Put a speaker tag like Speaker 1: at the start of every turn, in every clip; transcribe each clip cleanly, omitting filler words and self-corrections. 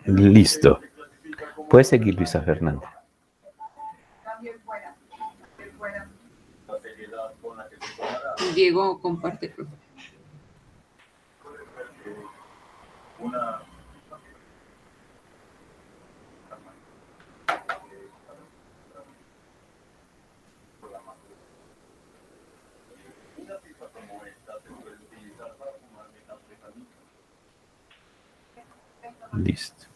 Speaker 1: Listo. Puede seguir, Luisa Fernanda.
Speaker 2: Diego, comparte, profe.
Speaker 1: Listo.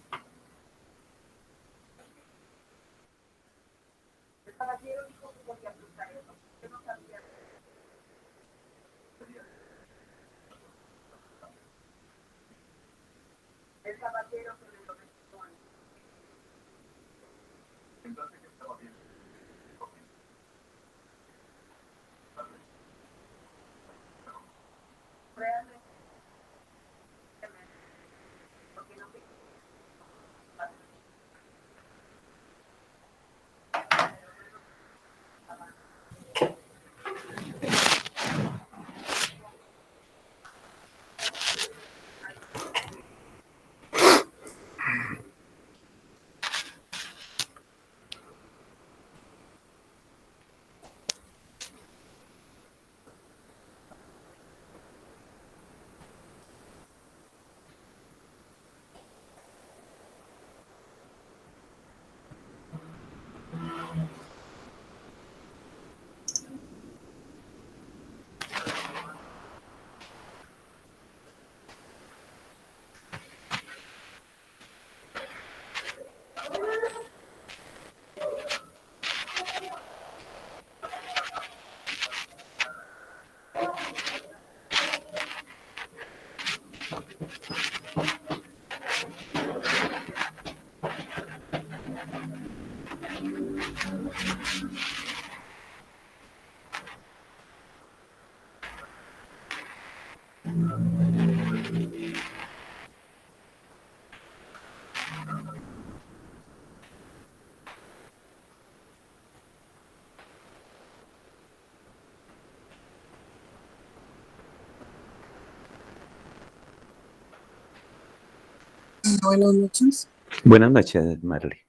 Speaker 3: Buenas noches.
Speaker 1: Buenas noches, Marley.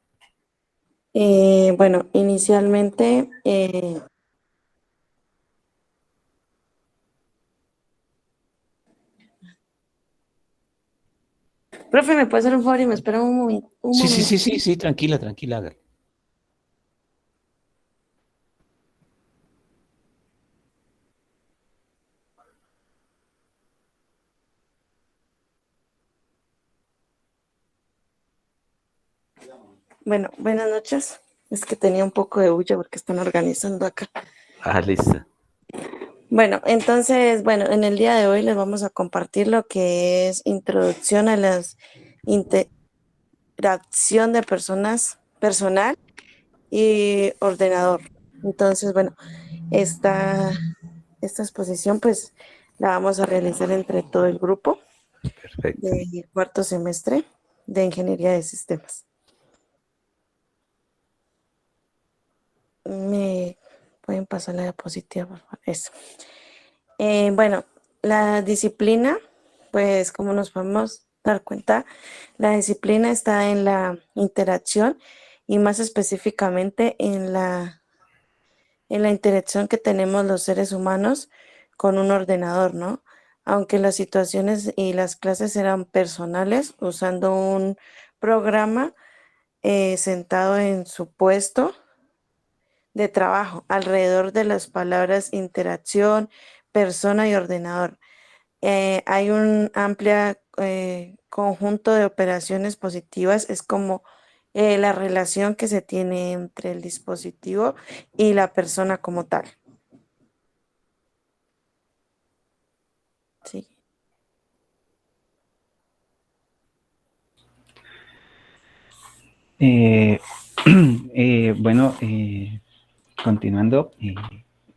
Speaker 3: Bueno, inicialmente, profe, ¿me puede hacer un favor y me espera un momento?
Speaker 1: Sí, tranquila, hágale.
Speaker 3: Bueno, buenas noches. Es que tenía un poco de bulla porque están organizando acá.
Speaker 1: Listo.
Speaker 3: Bueno, entonces, en el día de hoy les vamos a compartir lo que es introducción a las interacción de personal y ordenador. Entonces, esta, esta exposición pues la vamos a realizar entre todo el grupo
Speaker 1: Perfecto.
Speaker 3: de cuarto semestre de Ingeniería de Sistemas. ¿Me pueden pasar la diapositiva, por favor? Eso. La disciplina, pues como nos podemos dar cuenta, la disciplina está en la interacción y más específicamente en la interacción que tenemos los seres humanos con un ordenador, ¿no? Aunque las situaciones y las clases eran personales, usando un programa sentado en su puesto de trabajo, alrededor de las palabras interacción, persona y ordenador. Hay un amplio conjunto de operaciones positivas, es como la relación que se tiene entre el dispositivo y la persona como tal. Sí.
Speaker 4: Bueno, continuando,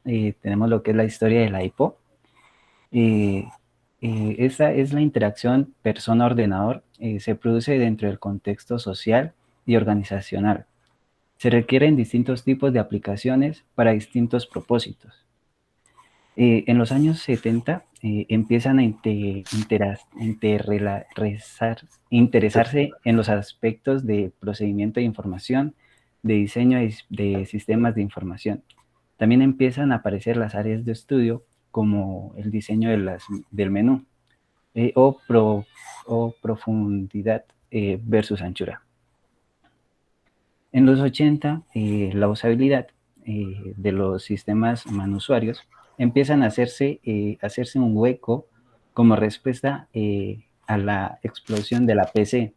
Speaker 4: tenemos lo que es la historia de la IPO. Esta es la interacción persona-ordenador, se produce dentro del contexto social y organizacional. Se requieren distintos tipos de aplicaciones para distintos propósitos. En los años 70 empiezan a interesarse en los aspectos de procedimiento de información, de diseño de sistemas de información. También empiezan a aparecer las áreas de estudio como el diseño del menú o profundidad versus anchura. En los 80, la usabilidad de los sistemas manusuarios empiezan a hacerse un hueco como respuesta a la explosión de la PC.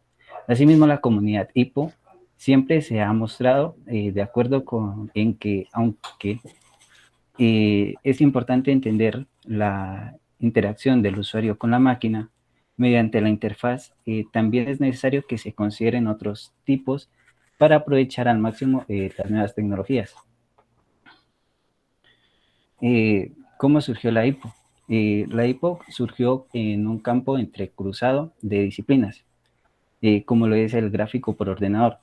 Speaker 4: Asimismo, la comunidad HIPPO siempre se ha mostrado de acuerdo en que, aunque es importante entender la interacción del usuario con la máquina mediante la interfaz, también es necesario que se consideren otros tipos para aprovechar al máximo las nuevas tecnologías. ¿Cómo surgió la HIPPO? La HIPPO surgió en un campo entrecruzado de disciplinas, como lo es el gráfico por ordenador.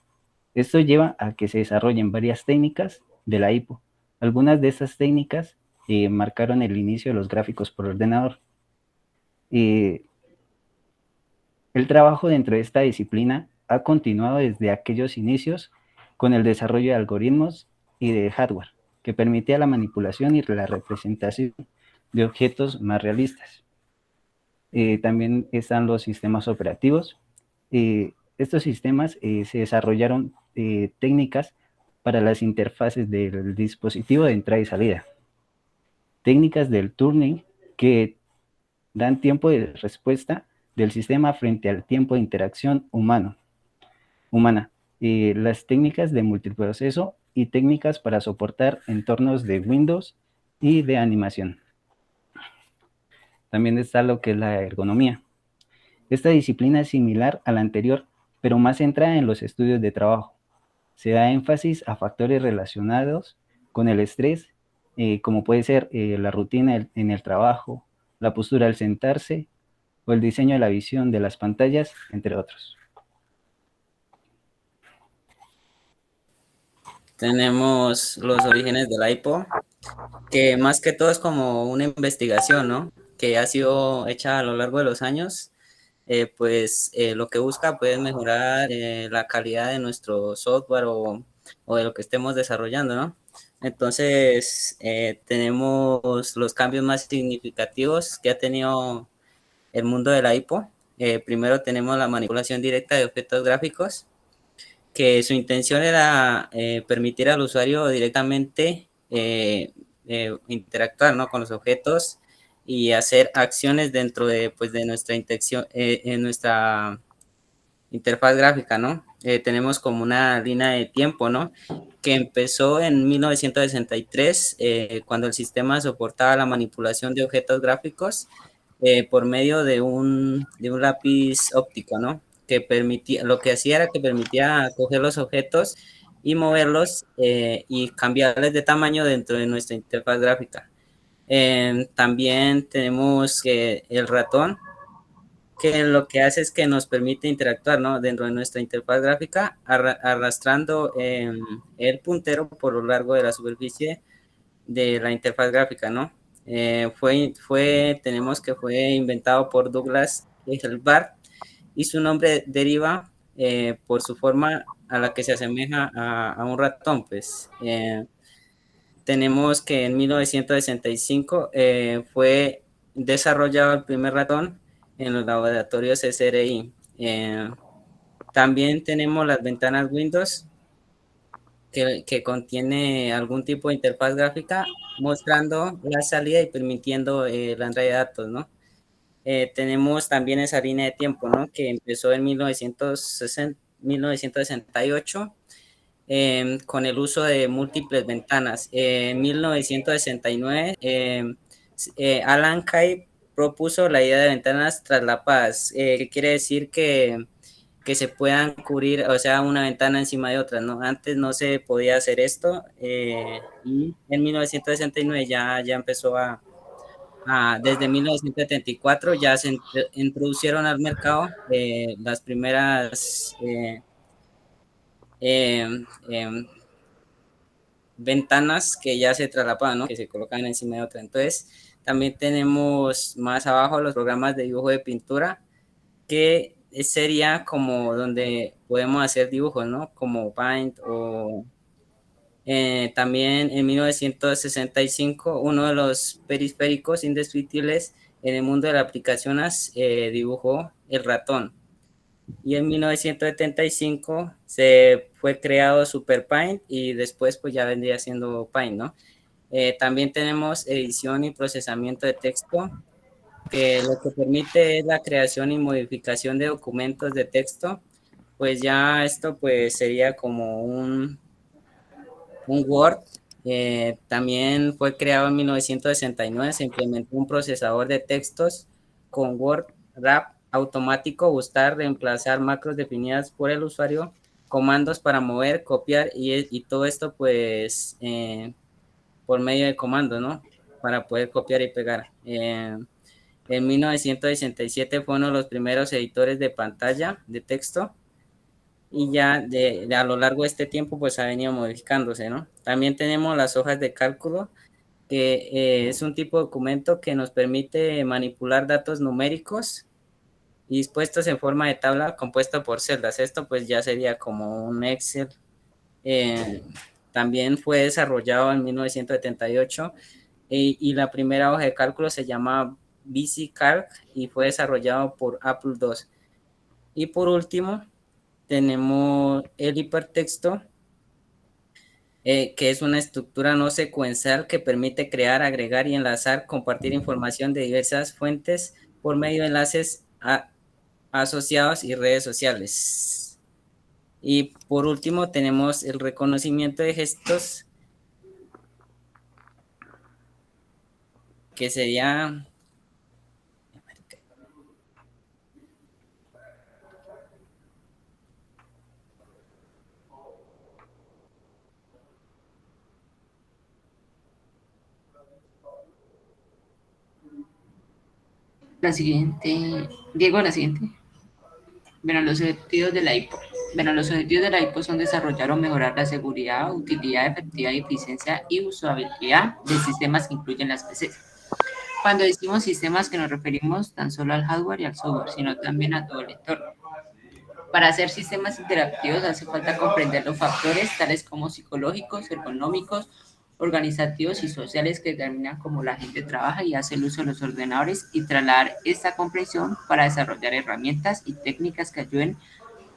Speaker 4: Esto lleva a que se desarrollen varias técnicas de la HIPPO. Algunas de estas técnicas marcaron el inicio de los gráficos por ordenador. El trabajo dentro de esta disciplina ha continuado desde aquellos inicios con el desarrollo de algoritmos y de hardware que permitía la manipulación y la representación de objetos más realistas. También están los sistemas operativos. Estos sistemas se desarrollaron técnicas para las interfaces del dispositivo de entrada y salida. Técnicas del tuning que dan tiempo de respuesta del sistema frente al tiempo de interacción humana. Las técnicas de multiproceso y técnicas para soportar entornos de Windows y de animación. También está lo que es la ergonomía. Esta disciplina es similar a la anterior, pero más centrada en los estudios de trabajo. Se da énfasis a factores relacionados con el estrés, como puede ser la rutina en el trabajo, la postura al sentarse o el diseño de la visión de las pantallas, entre otros.
Speaker 2: Tenemos los orígenes de la HIPPO, que más que todo es como una investigación, ¿no? Que ha sido hecha a lo largo de los años, lo que busca pues mejorar la calidad de nuestro software o de lo que estemos desarrollando, ¿no? Entonces, tenemos los cambios más significativos que ha tenido el mundo de la HIPPO. Primero tenemos la manipulación directa de objetos gráficos, que su intención era permitir al usuario directamente interactuar, ¿no?, con los objetos y hacer acciones dentro de, pues, de nuestra en nuestra interfaz gráfica, ¿no? Tenemos como una línea de tiempo, ¿no?, que empezó en 1963, cuando el sistema soportaba la manipulación de objetos gráficos por medio de un lápiz óptico, ¿no?, que permitía, lo que hacía era que permitía coger los objetos y moverlos y cambiarles de tamaño dentro de nuestra interfaz gráfica. También tenemos el ratón, que lo que hace es que nos permite interactuar, ¿no?, dentro de nuestra interfaz gráfica, arrastrando el puntero por lo largo de la superficie de la interfaz gráfica, ¿no? Tenemos que fue inventado por Douglas Engelbart y su nombre deriva por su forma a la que se asemeja a un ratón, pues. Tenemos que en 1965 fue desarrollado el primer ratón en los laboratorios SRI. También tenemos las ventanas Windows, que contiene algún tipo de interfaz gráfica mostrando la salida y permitiendo la entrada de datos, ¿no? Tenemos también esa línea de tiempo, ¿no?, que empezó en 1968 con el uso de múltiples ventanas. En 1969, Alan Kay propuso la idea de ventanas traslapadas, que quiere decir que se puedan cubrir, o sea, una ventana encima de otra, ¿no? Antes no se podía hacer esto, y en 1969 ya empezó desde 1974 ya se introducieron al mercado las primeras ventanas que ya se traslapaban, ¿no?, que se colocan encima de otra. Entonces, También tenemos más abajo los programas de dibujo de pintura, que sería como donde podemos hacer dibujos, ¿no? Como Paint o también en 1965 uno de los periféricos indescriptibles en el mundo de las aplicaciones dibujó el ratón. Y en 1975 se fue creado Super Paint y después pues ya vendría siendo Paint, ¿no? También tenemos edición y procesamiento de texto, que lo que permite es la creación y modificación de documentos de texto. Pues ya esto pues sería como un Word. También fue creado en 1969, se implementó un procesador de textos con Word Wrap automático, buscar, reemplazar macros definidas por el usuario, comandos para mover, copiar y todo esto pues por medio de comandos, ¿no? Para poder copiar y pegar. En 1967 fue uno de los primeros editores de pantalla de texto y ya a lo largo de este tiempo pues ha venido modificándose, ¿no? También tenemos las hojas de cálculo, que es un tipo de documento que nos permite manipular datos numéricos y dispuestos en forma de tabla compuesta por celdas. Esto pues ya sería como un Excel. También fue desarrollado en 1978 y la primera hoja de cálculo se llama VisiCalc y fue desarrollado por Apple II. Y por último, tenemos el hipertexto, que es una estructura no secuencial que permite crear, agregar y enlazar, compartir información de diversas fuentes por medio de enlaces asociados y redes sociales. Y por último tenemos el reconocimiento de gestos, que sería...
Speaker 5: La siguiente, Diego, la siguiente. Bueno, los objetivos de la IPO. Bueno, los objetivos de la IPO son desarrollar o mejorar la seguridad, utilidad, efectividad, eficiencia y usabilidad de sistemas que incluyen las PCs. Cuando decimos sistemas, que nos referimos tan solo al hardware y al software, sino también a todo el entorno. Para hacer sistemas interactivos hace falta comprender los factores tales como psicológicos, ergonómicos, organizativos y sociales que determinan cómo la gente trabaja y hace el uso de los ordenadores y trasladar esta comprensión para desarrollar herramientas y técnicas que ayuden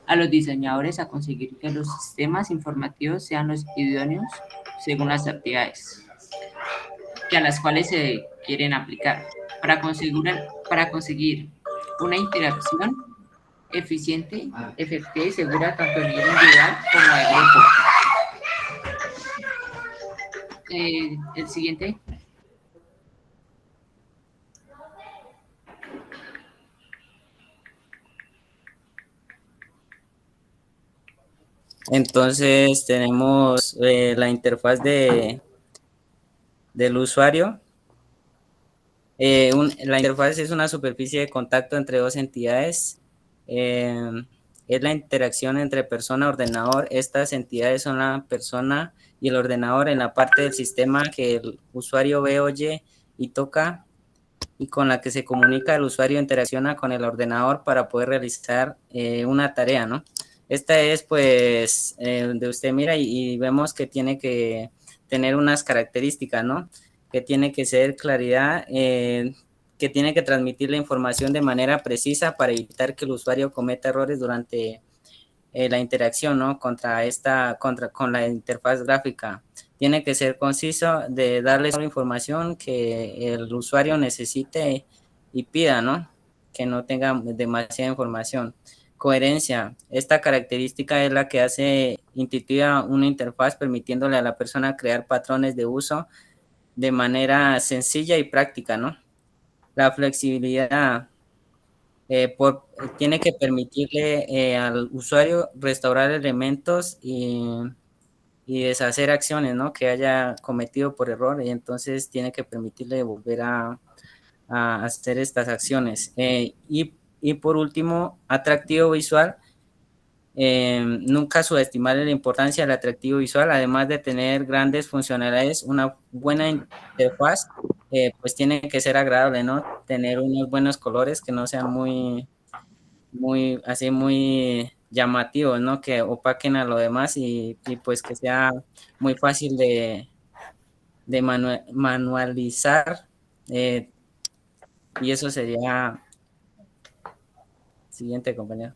Speaker 5: a los diseñadores a conseguir que los sistemas informativos sean los idóneos según las actividades que a las cuales se quieren aplicar para conseguir una interacción eficiente, efectiva y segura tanto a nivel individual como de grupo. El siguiente.
Speaker 2: Entonces tenemos la interfaz del usuario. La interfaz es una superficie de contacto entre dos entidades. Es la interacción entre persona y ordenador. Estas entidades son la persona y el ordenador en la parte del sistema que el usuario ve, oye y toca, y con la que se comunica el usuario, interacciona con el ordenador para poder realizar una tarea, ¿no? Esta es pues donde usted mira y vemos que tiene que tener unas características, ¿no? Que tiene que ser claridad, que tiene que transmitir la información de manera precisa para evitar que el usuario cometa errores durante la interacción, ¿no? Con la interfaz gráfica. Tiene que ser conciso, de darle la información que el usuario necesite y pida, ¿no? Que no tenga demasiada información. Coherencia. Esta característica es la que hace intuitiva una interfaz, permitiéndole a la persona crear patrones de uso de manera sencilla y práctica, ¿no? La flexibilidad tiene que permitirle al usuario restaurar elementos y deshacer acciones, ¿no? Que haya cometido por error, y entonces tiene que permitirle volver a hacer estas acciones. Y por último, atractivo visual. Nunca subestimar la importancia del atractivo visual, además de tener grandes funcionalidades, una buena interfaz, pues tiene que ser agradable, ¿no? Tener unos buenos colores que no sean muy llamativos, ¿no? Que opaquen a lo demás y pues que sea muy fácil de manualizar. Y eso sería... Siguiente, compañero.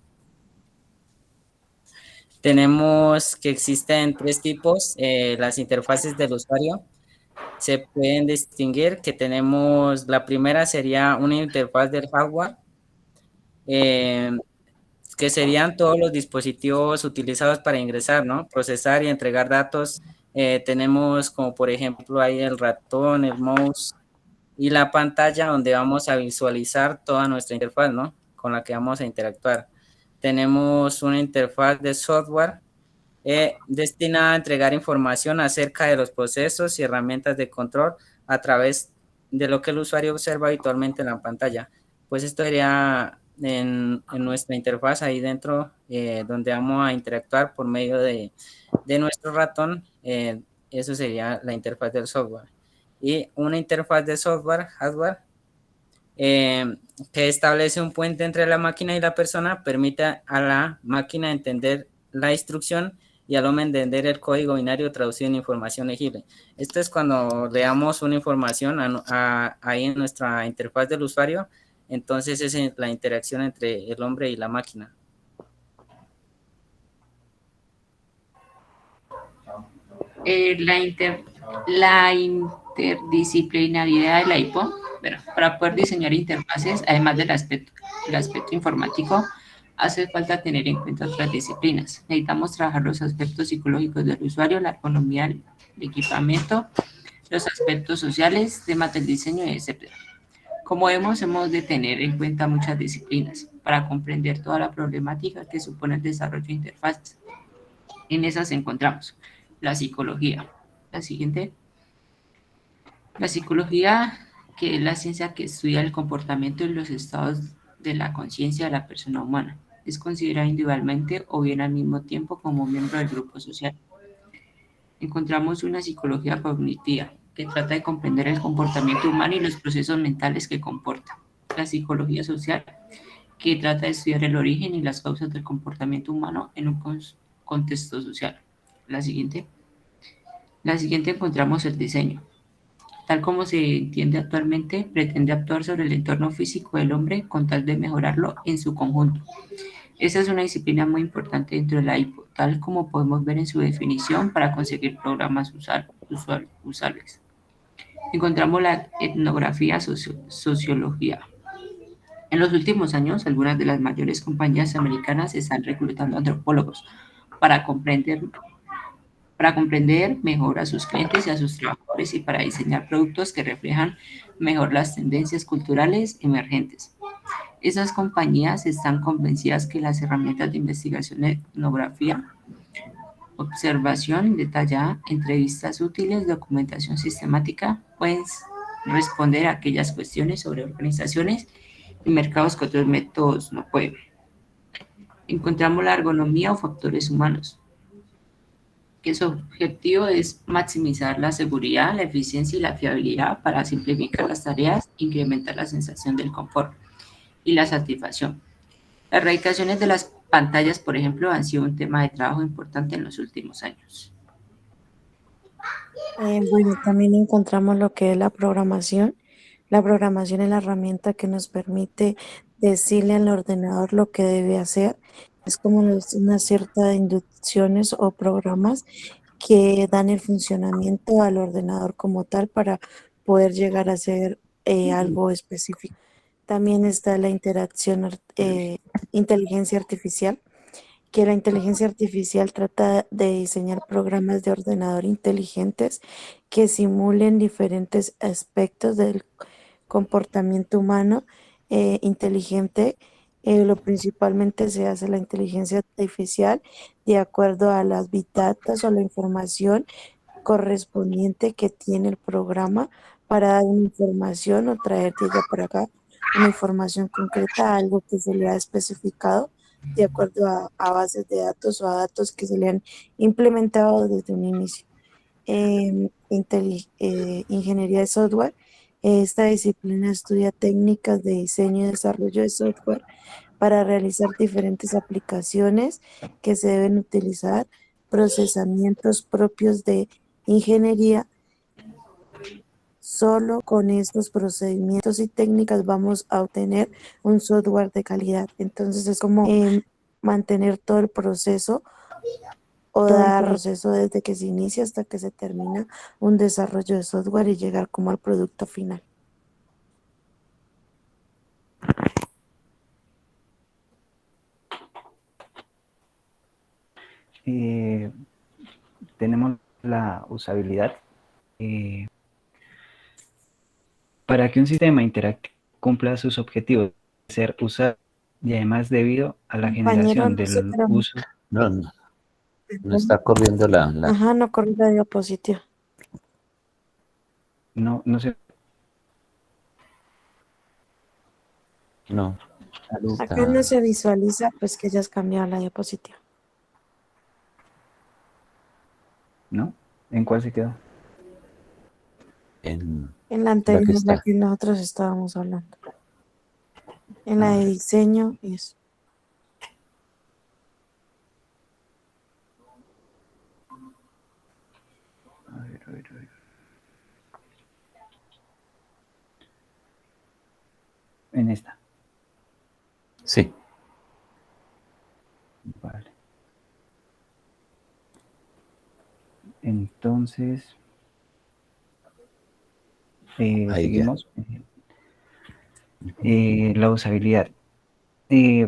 Speaker 2: Tenemos que existen 3 tipos, las interfaces del usuario. Se pueden distinguir que tenemos, la primera sería una interfaz del hardware, que serían todos los dispositivos utilizados para ingresar, ¿no? Procesar y entregar datos. Tenemos como por ejemplo ahí el ratón, el mouse y la pantalla donde vamos a visualizar toda nuestra interfaz, ¿no? Con la que vamos a interactuar. Tenemos una interfaz de software destinada a entregar información acerca de los procesos y herramientas de control a través de lo que el usuario observa habitualmente en la pantalla. Pues esto sería en nuestra interfaz ahí dentro, donde vamos a interactuar por medio de nuestro ratón. Eso sería la interfaz del software. Y una interfaz de software, hardware, que establece un puente entre la máquina y la persona, permite a la máquina entender la instrucción y al hombre entender el código binario traducido en información legible. Esto es cuando le damos una información ahí en nuestra interfaz del usuario, entonces es la interacción entre el hombre y la máquina.
Speaker 5: La interdisciplinariedad de la IPO, bueno, para poder diseñar interfaces, además del aspecto informático, hace falta tener en cuenta otras disciplinas. Necesitamos trabajar los aspectos psicológicos del usuario, la ergonomía del equipamiento, los aspectos sociales, temas del diseño, etc. Como vemos, hemos de tener en cuenta muchas disciplinas para comprender toda la problemática que supone el desarrollo de interfaces. En esas encontramos la psicología. La siguiente. La psicología, que es la ciencia que estudia el comportamiento y los estados de la conciencia de la persona humana. Es considerada individualmente o bien al mismo tiempo como miembro del grupo social. Encontramos una psicología cognitiva, que trata de comprender el comportamiento humano y los procesos mentales que comporta. La psicología social, que trata de estudiar el origen y las causas del comportamiento humano en un contexto social. La siguiente encontramos el diseño. Tal como se entiende actualmente, pretende actuar sobre el entorno físico del hombre con tal de mejorarlo en su conjunto. Esa es una disciplina muy importante dentro de la IPO, tal como podemos ver en su definición para conseguir programas usables. Encontramos la etnografía sociología. En los últimos años, algunas de las mayores compañías americanas están reclutando antropólogos para comprender mejor a sus clientes y a sus trabajadores y para diseñar productos que reflejan mejor las tendencias culturales emergentes. Esas compañías están convencidas que las herramientas de investigación de etnografía, observación detallada, entrevistas útiles, documentación sistemática, pueden responder a aquellas cuestiones sobre organizaciones y mercados que otros métodos no pueden. Encontramos la ergonomía o factores humanos, que su objetivo es maximizar la seguridad, la eficiencia y la fiabilidad para simplificar las tareas, incrementar la sensación del confort y la satisfacción. Las erradicaciones de las pantallas, por ejemplo, han sido un tema de trabajo importante en los últimos años.
Speaker 3: Bueno, también encontramos lo que es la programación. La programación es la herramienta que nos permite decirle al ordenador lo que debe hacer. Es como una cierta de inducciones o programas que dan el funcionamiento al ordenador como tal para poder llegar a hacer algo específico. También está la inteligencia artificial, que la inteligencia artificial trata de diseñar programas de ordenador inteligentes que simulen diferentes aspectos del comportamiento humano inteligente. Lo principalmente se hace la inteligencia artificial de acuerdo a las bitatas o la información correspondiente que tiene el programa para dar una información o traer de allá para acá una información concreta, algo que se le ha especificado de acuerdo a bases de datos o a datos que se le han implementado desde un inicio. Ingeniería de software. Esta disciplina estudia técnicas de diseño y desarrollo de software para realizar diferentes aplicaciones que se deben utilizar, procesamientos propios de ingeniería. Solo con estos procedimientos y técnicas vamos a obtener un software de calidad. Entonces es como mantener todo el proceso o dar proceso desde que se inicia hasta que se termina un desarrollo de software y llegar como al producto final.
Speaker 4: Tenemos la usabilidad. Para que un sistema interactivo cumpla sus objetivos de ser usado y además debido a la
Speaker 3: Compañero,
Speaker 4: generación
Speaker 3: no sé,
Speaker 4: del
Speaker 3: pero
Speaker 4: uso,
Speaker 1: No está corriendo la.
Speaker 3: ajá, no corrí la diapositiva.
Speaker 4: no sé,
Speaker 1: No.
Speaker 3: Acá no se visualiza pues que hayas cambiado la diapositiva.
Speaker 4: ¿no? ¿En cuál se quedó?
Speaker 1: En
Speaker 3: En la
Speaker 1: la
Speaker 3: anterior,
Speaker 1: que
Speaker 3: la
Speaker 1: está.
Speaker 3: que nosotros estábamos hablando. En la de diseño, eso.
Speaker 4: A ver. En esta.
Speaker 1: Sí.
Speaker 4: Vale. Entonces,
Speaker 1: Ahí ya.
Speaker 4: seguimos. La usabilidad.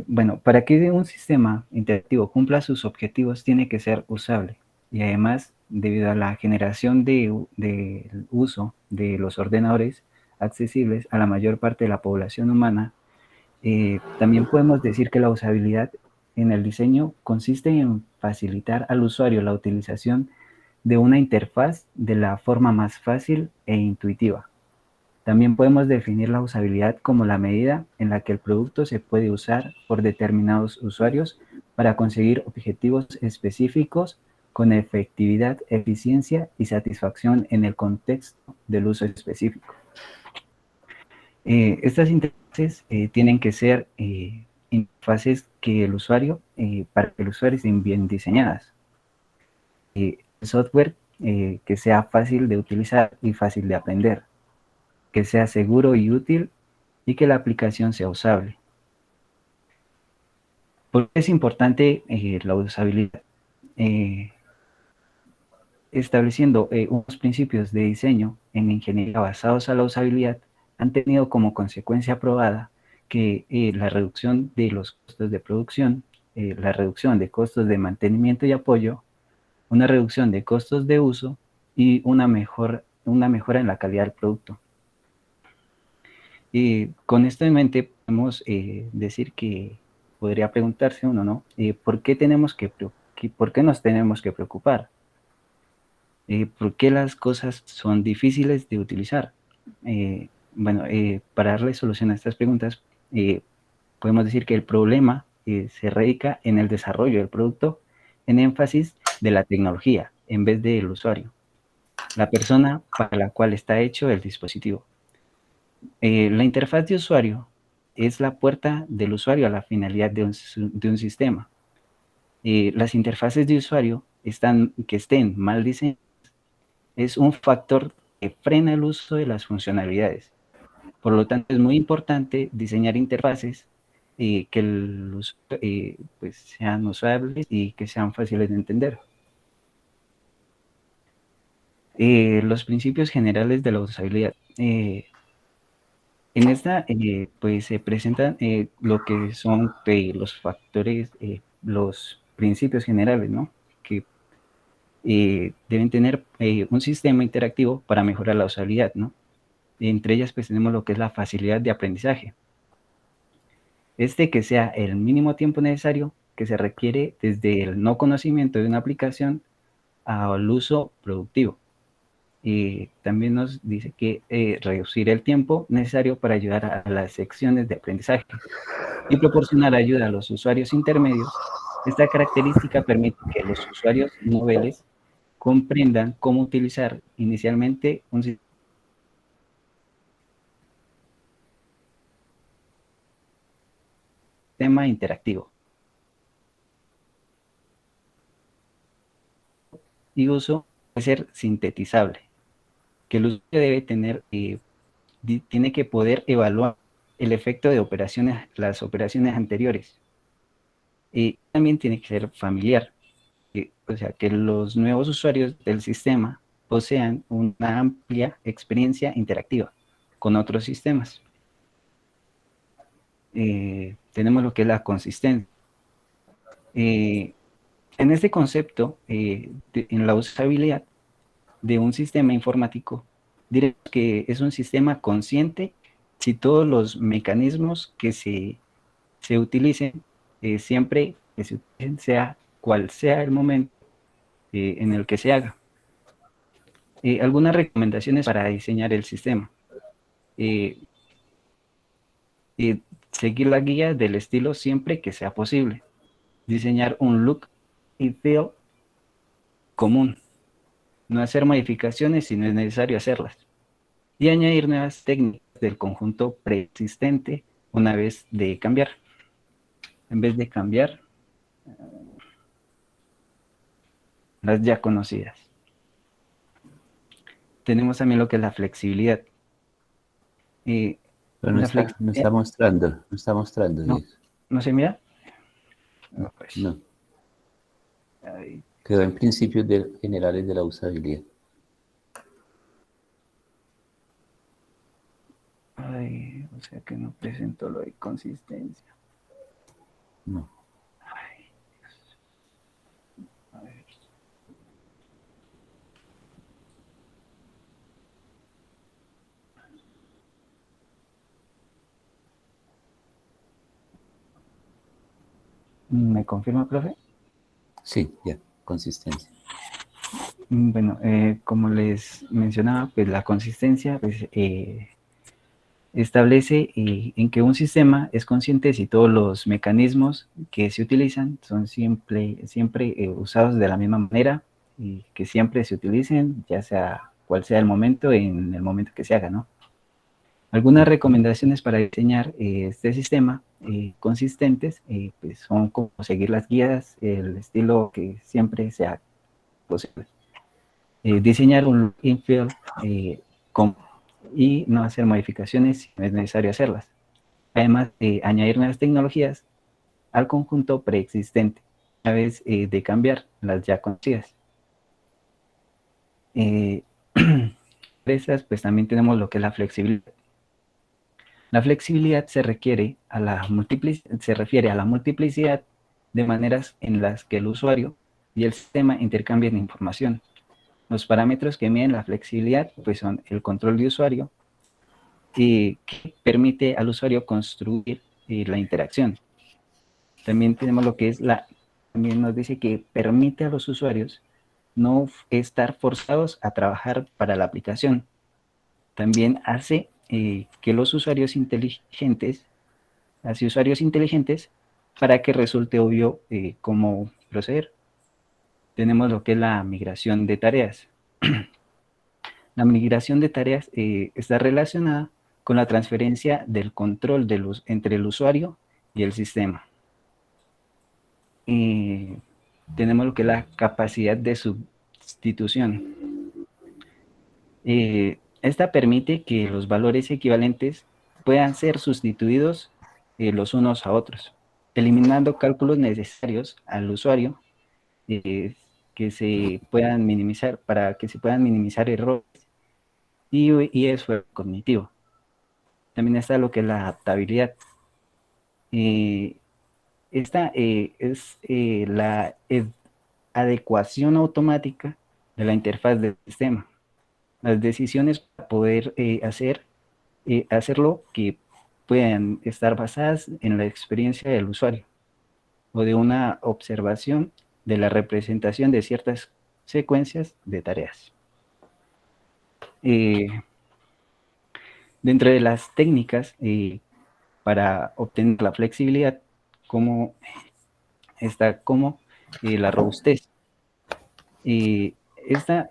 Speaker 4: Bueno, para que un sistema interactivo cumpla sus objetivos, tiene que ser usable. Y además, debido a la generación del uso de los ordenadores accesibles a la mayor parte de la población humana, también podemos decir que la usabilidad en el diseño consiste en facilitar al usuario la utilización de una interfaz de la forma más fácil e intuitiva. También podemos definir la usabilidad como la medida en la que el producto se puede usar por determinados usuarios para conseguir objetivos específicos con efectividad, eficiencia y satisfacción en el contexto del uso específico. Estas interfaces tienen que ser interfaces que el usuario, para que el usuario estén bien diseñadas. El software que sea fácil de utilizar y fácil de aprender, que sea seguro y útil y que la aplicación sea usable. ¿Por qué es importante la usabilidad? Estableciendo unos principios de diseño en ingeniería basados a la usabilidad han tenido como consecuencia probada que la reducción de los costos de producción, la reducción de costos de mantenimiento y apoyo, una reducción de costos de uso y una mejora en la calidad del producto. Y con esto en mente podemos decir que podría preguntarse uno, ¿no? ¿Por qué nos tenemos que preocupar? ¿Por qué las cosas son difíciles de utilizar? Bueno, para darle solución a estas preguntas, podemos decir que el problema se radica en el desarrollo del producto en énfasis de la tecnología en vez del usuario, la persona para la cual está hecho el dispositivo. La interfaz de usuario es la puerta del usuario a la finalidad de un sistema. Las interfaces de usuario que estén mal diseñadas es un factor que frena el uso de las funcionalidades. Por lo tanto, es muy importante diseñar interfaces que pues sean usables y que sean fáciles de entender. Los principios generales de la usabilidad. En esta, pues se presentan lo que son los factores, los principios generales, ¿no? Que deben tener un sistema interactivo para mejorar la usabilidad, ¿no? Entre ellas, pues tenemos lo que es la facilidad de aprendizaje. Que sea el mínimo tiempo necesario que se requiere desde el no conocimiento de una aplicación al uso productivo. también nos dice que reducir el tiempo necesario para ayudar a las secciones de aprendizaje y proporcionar ayuda a los usuarios intermedios. Esta característica permite que los usuarios noveles comprendan cómo utilizar inicialmente un sistema interactivo y uso puede ser sintetizable, que el usuario debe tener, tiene que poder evaluar el efecto de las operaciones anteriores. Y también tiene que ser familiar, o sea, que los nuevos usuarios del sistema posean una amplia experiencia interactiva con otros sistemas. Tenemos lo que es la consistencia. En este concepto, en la usabilidad de un sistema informático, diremos que es un sistema consciente si todos los mecanismos que se utilicen, siempre que se utilicen, sea cual sea el momento en el que se haga. Algunas recomendaciones para diseñar el sistema. Seguir la guía del estilo siempre que sea posible. Diseñar un look y feel común. No hacer modificaciones si no es necesario hacerlas. Y añadir nuevas técnicas del conjunto preexistente una vez de cambiar. En vez de cambiar las ya conocidas. Tenemos también lo que es la flexibilidad.
Speaker 1: Pero no está mostrando.
Speaker 4: No, ¿no se mira?
Speaker 1: No, pues. No. Quedó en principios generales de la usabilidad.
Speaker 4: O sea que no presento lo de consistencia.
Speaker 1: No.
Speaker 4: Dios. A ver. ¿Me confirma, profe?
Speaker 1: Sí, ya, consistencia.
Speaker 4: Bueno, como les mencionaba, pues la consistencia pues, establece en que un sistema es consciente si todos los mecanismos que se utilizan son siempre usados de la misma manera y que siempre se utilicen, ya sea cual sea el momento, en el momento que se haga, ¿no? Algunas recomendaciones para diseñar este sistema consistentes pues son como seguir las guías, el estilo que siempre sea posible. Diseñar un infill y no hacer modificaciones si no es necesario hacerlas. Además, añadir nuevas tecnologías al conjunto preexistente, a vez de cambiar las ya conocidas. Esas, pues también tenemos lo que es la flexibilidad. La flexibilidad se refiere a la multiplicidad de maneras en las que el usuario y el sistema intercambian información. Los parámetros que miden la flexibilidad pues son el control de usuario, que permite al usuario construir la interacción. También tenemos lo que es también nos dice que permite a los usuarios no estar forzados a trabajar para la aplicación. También hace que los usuarios inteligentes, para que resulte obvio cómo proceder. Tenemos lo que es la migración de tareas. La migración de tareas está relacionada con la transferencia del control entre el usuario y el sistema. Tenemos lo que es la capacidad de sustitución. Esta permite que los valores equivalentes puedan ser sustituidos los unos a otros, eliminando cálculos necesarios al usuario que se puedan minimizar, para que se puedan minimizar errores y esfuerzo cognitivo. También está lo que es la adaptabilidad. Esta es la adecuación automática de la interfaz del sistema. Las decisiones para poder hacerlo que puedan estar basadas en la experiencia del usuario o de una observación de la representación de ciertas secuencias de tareas. Dentro de las técnicas para obtener la flexibilidad, como está como la robustez. Esta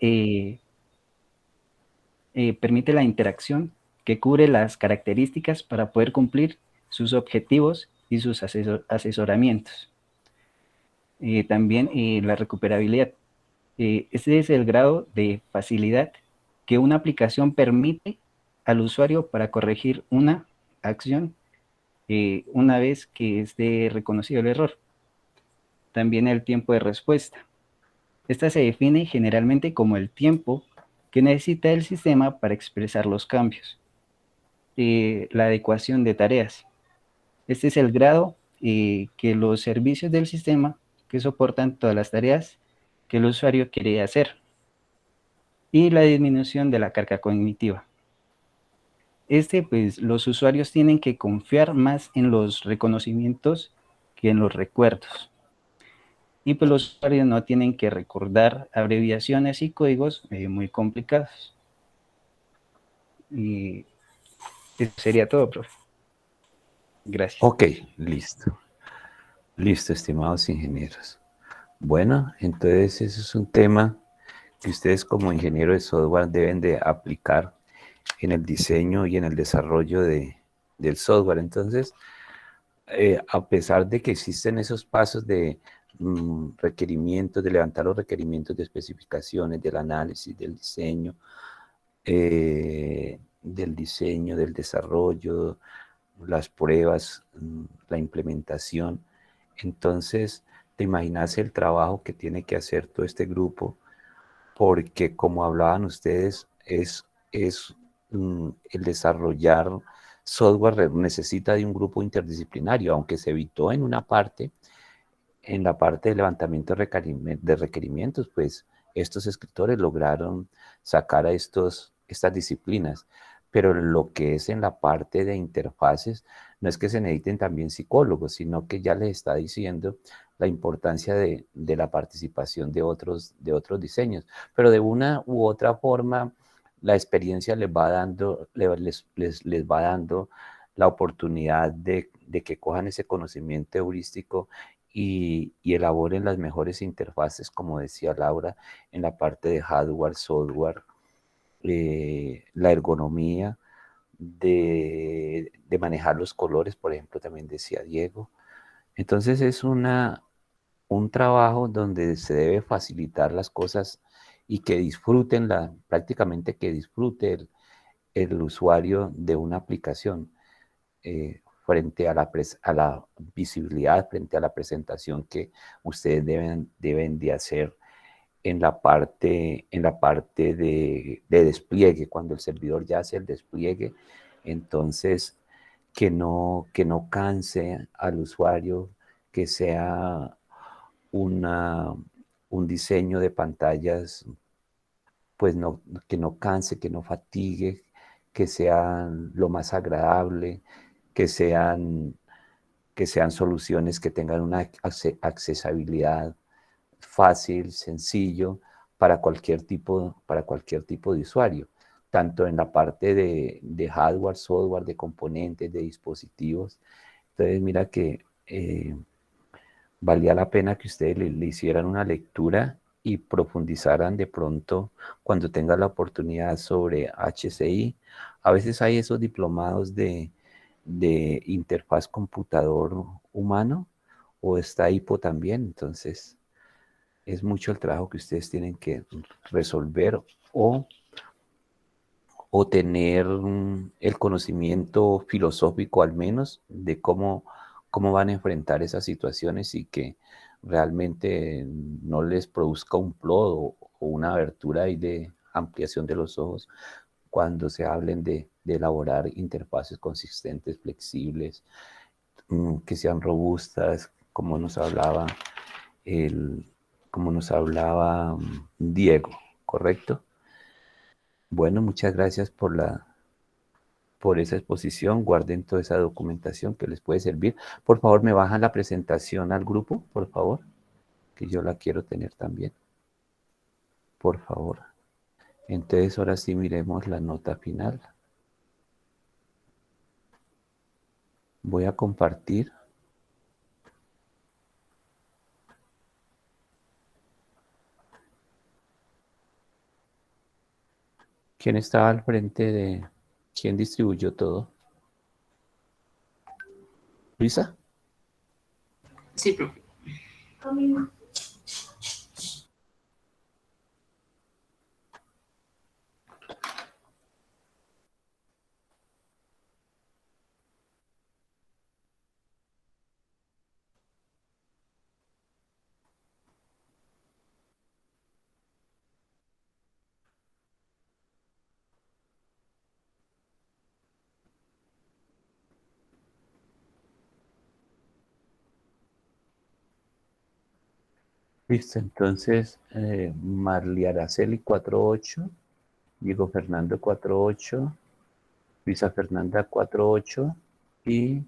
Speaker 4: permite la interacción que cubre las características para poder cumplir sus objetivos y sus asesoramientos. También la recuperabilidad. Este es el grado de facilidad que una aplicación permite al usuario para corregir una acción una vez que esté reconocido el error. También el tiempo de respuesta. Esta se define generalmente como el tiempo que necesita el sistema para expresar los cambios. La adecuación de tareas. Este es el grado que los servicios del sistema que soportan todas las tareas que el usuario quiere hacer. Y la disminución de la carga cognitiva. Pues los usuarios tienen que confiar más en los reconocimientos que en los recuerdos. Y pues los usuarios no tienen que recordar abreviaciones y códigos muy complicados. Y eso sería todo, profe. Gracias.
Speaker 1: Ok, listo. Listo, estimados ingenieros. Bueno, entonces ese es un tema que ustedes como ingenieros de software deben de aplicar en el diseño y en el desarrollo del software. Entonces, a pesar de que existen esos pasos de requerimientos, de levantar los requerimientos de especificaciones, del análisis, del diseño, del desarrollo, las pruebas, la implementación, entonces te imaginas el trabajo que tiene que hacer todo este grupo, porque como hablaban ustedes, es el desarrollar software necesita de un grupo interdisciplinario, aunque se evitó en una parte, en la parte de levantamiento de requerimientos, pues estos escritores lograron sacar a estas disciplinas, pero lo que es en la parte de interfaces, no es que se necesiten también psicólogos, sino que ya les está diciendo la importancia de la participación de otros diseños, pero de una u otra forma, la experiencia les va dando, les va dando la oportunidad de que cojan ese conocimiento heurístico y elaboren las mejores interfaces, como decía Laura, en la parte de hardware, software, la ergonomía, de manejar los colores, por ejemplo, también decía Diego. Entonces es un trabajo donde se debe facilitar las cosas y que disfruten, prácticamente que disfrute el usuario de una aplicación. Frente a la visibilidad, frente a la presentación que ustedes deben de hacer en la parte de despliegue, cuando el servidor ya hace el despliegue, entonces que no canse al usuario, que sea un diseño de pantallas, pues que no canse, que no fatigue, que sean lo más agradable, que sean soluciones que tengan una accesibilidad fácil, sencillo, para cualquier tipo de usuario, tanto en la parte de hardware, software, de componentes, de dispositivos. Entonces, mira que valía la pena que ustedes le hicieran una lectura y profundizaran de pronto cuando tengan la oportunidad sobre HCI. A veces hay esos diplomados de interfaz computador humano, o está HIPO también, entonces es mucho el trabajo que ustedes tienen que resolver o tener el conocimiento filosófico al menos de cómo van a enfrentar esas situaciones y que realmente no les produzca un plodo o una abertura ahí de ampliación de los ojos cuando se hablen de elaborar interfaces consistentes, flexibles, que sean robustas, como nos hablaba Diego, ¿correcto? Bueno, muchas gracias por esa exposición. Guarden toda esa documentación que les puede servir. Por favor, me bajan la presentación al grupo, por favor, que yo la quiero tener también. Por favor. Entonces, ahora sí miremos la nota final. Voy a compartir. ¿Quién estaba al frente de... ¿Quién distribuyó todo? ¿Luisa?
Speaker 5: Sí, profe.
Speaker 1: Listo, entonces Marli Araceli 4.8, Diego Fernando 4.8, Luisa Fernanda 4.8 y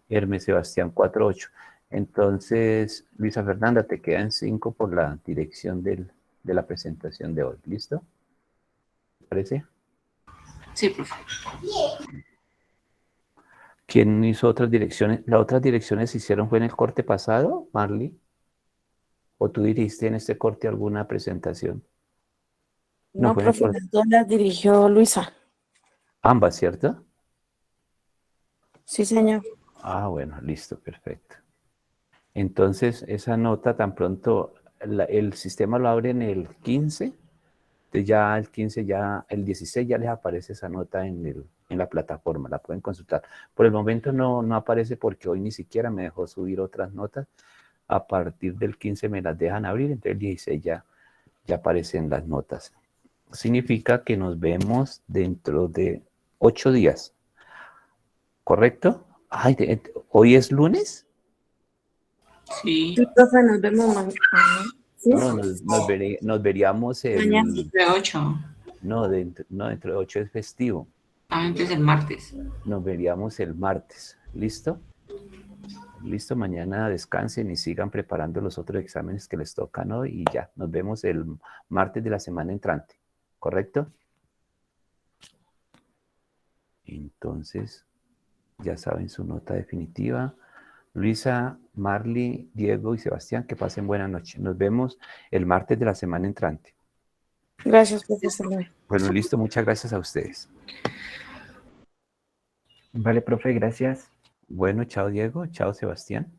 Speaker 1: Hermes Sebastián 4.8. Entonces, Luisa Fernanda, te quedan 5 por la dirección de la presentación de hoy. ¿Listo? ¿Te parece?
Speaker 5: Sí, profe.
Speaker 1: ¿Quién hizo otras direcciones? ¿Las otras direcciones se hicieron fue en el corte pasado, Marli? ¿O tú dirigiste en este corte alguna presentación? No,
Speaker 3: No,
Speaker 1: fue en el
Speaker 3: profe,
Speaker 1: corte.
Speaker 3: las dos las dirigió Luisa.
Speaker 1: Ambas, ¿cierto?
Speaker 3: Sí, señor.
Speaker 1: Ah, bueno, listo, perfecto. Entonces, esa nota tan pronto, el sistema lo abre en el 15, entonces ya el 15, ya el 16 ya les aparece esa nota en la plataforma, la pueden consultar. Por el momento no aparece porque hoy ni siquiera me dejó subir otras notas. A partir del 15 me las dejan abrir, entonces el 16 ya aparecen las notas. Significa que nos vemos dentro de 8 días, ¿correcto? Ay, ¿hoy es lunes?
Speaker 5: Sí.
Speaker 3: Sí, profe, nos vemos mañana. ¿Sí?
Speaker 1: No, nos veríamos
Speaker 3: Mañana.
Speaker 5: De 8.
Speaker 1: no, dentro de 8 es festivo.
Speaker 5: Ah, entonces el martes.
Speaker 1: Nos veríamos el martes. ¿Listo? Listo, mañana descansen y sigan preparando los otros exámenes que les tocan hoy y ya, nos vemos el martes de la semana entrante, ¿correcto? Entonces, ya saben su nota definitiva. Luisa, Marli, Diego y Sebastián, que pasen buena noche. Nos vemos el martes de la semana entrante.
Speaker 3: Gracias, profesor.
Speaker 1: Bueno, listo, muchas gracias a ustedes.
Speaker 4: Vale, profe, gracias.
Speaker 1: Bueno, chao Diego, chao Sebastián.